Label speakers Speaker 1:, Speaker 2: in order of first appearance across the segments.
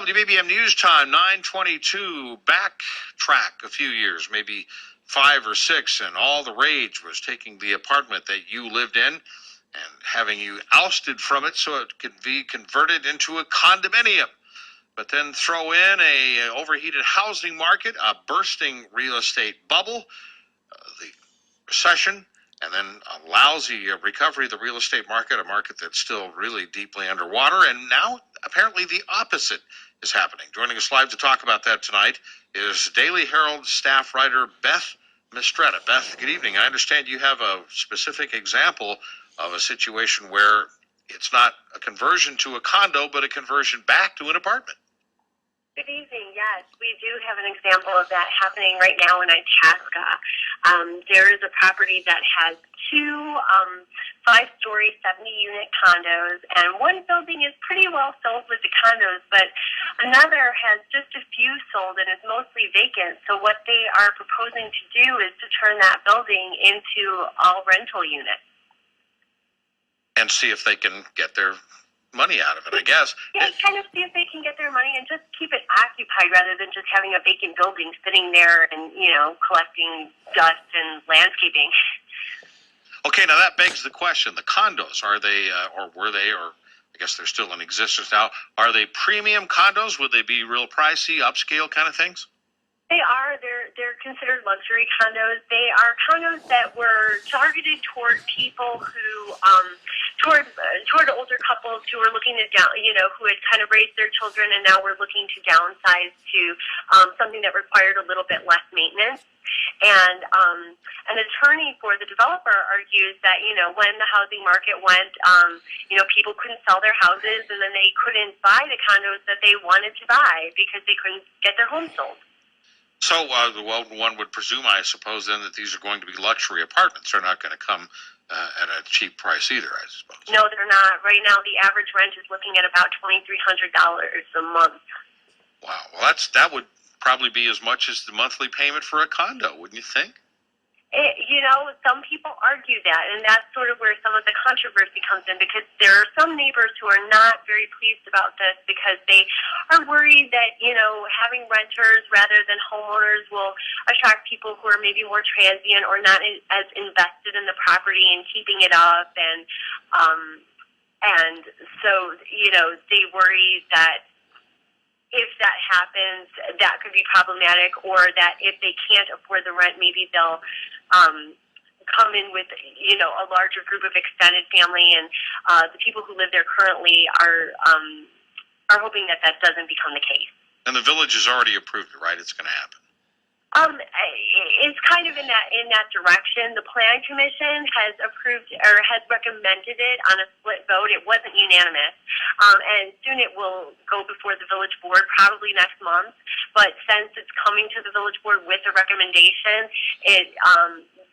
Speaker 1: WBBM News Time, 9:22. Backtrack a few years, maybe 5 or 6, and all the rage was taking the apartment that you lived in and having you ousted from it so it could be converted into a condominium. But then throw in a overheated housing market, a bursting real estate bubble, the recession, and then a lousy recovery of the real estate market, a market that's still really deeply underwater. And now apparently the opposite is happening. Joining us live to talk about that tonight is Daily Herald staff writer Beth Mistretta. Beth, good evening. I understand you have a specific example of a situation where it's not a conversion to a condo, but a conversion back to an apartment.
Speaker 2: Good evening. Yes, we do have an example of that happening right now in Itasca. There is a property that has two 5-story, 70-unit condos, and one building is pretty well sold with the condos, but another has just a few sold and is mostly vacant. So what they are proposing to do is to turn that building into all rental units.
Speaker 1: And see if they can get their money out of it, I guess.
Speaker 2: Yeah, kind of see if they can get their money and just keep it occupied rather than just having a vacant building sitting there and, collecting dust and landscaping.
Speaker 1: Okay, now that begs the question. The condos, are they, or were they, or I guess they're still in existence now, are they premium condos? Would they be real pricey, upscale kind of things?
Speaker 2: They are. They're considered luxury condos. They are condos that were targeted toward people who, toward older couples who were looking to who had kind of raised their children and now were looking to downsize to something that required a little bit less maintenance. And an attorney for the developer argues that, when the housing market went, people couldn't sell their houses and then they couldn't buy the condos that they wanted to buy because they couldn't get their homes sold.
Speaker 1: So, one would presume, I suppose, then that these are going to be luxury apartments. They're not going to come at a cheap price either, I suppose.
Speaker 2: No, they're not. Right now, the average rent is looking at about $2,300 a month.
Speaker 1: Wow. Well, that would probably be as much as the monthly payment for a condo, wouldn't you think?
Speaker 2: Some people argue that, and that's sort of where some of the controversy comes in, because there are some neighbors who are not very pleased about this because they are worried that, having renters rather than homeowners will attract people who are maybe more transient or not as invested in the property and keeping it up. And so, they worry that if that happens, that could be problematic, or that if they can't afford the rent, maybe they'll come in with, a larger group of extended family, and the people who live there currently are hoping that doesn't become the case.
Speaker 1: And the village has already approved it, right? It's going to happen.
Speaker 2: It's kind of in that direction. The Plan Commission has approved or has recommended it on a split vote. It wasn't unanimous, and soon it will go before the village board, probably next month. But since it's coming to the village board with a recommendation,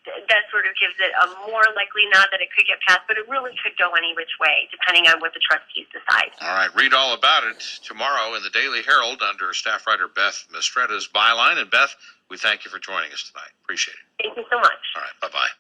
Speaker 2: that sort of gives it a more likely nod that it could get passed. But it really could go any which way, depending on what the trustees decide.
Speaker 1: All right, read all about it tomorrow in the Daily Herald under staff writer Beth Mistretta's byline. And Beth, we thank you for joining us tonight. Appreciate it.
Speaker 2: Thank you so much.
Speaker 1: All right, bye-bye.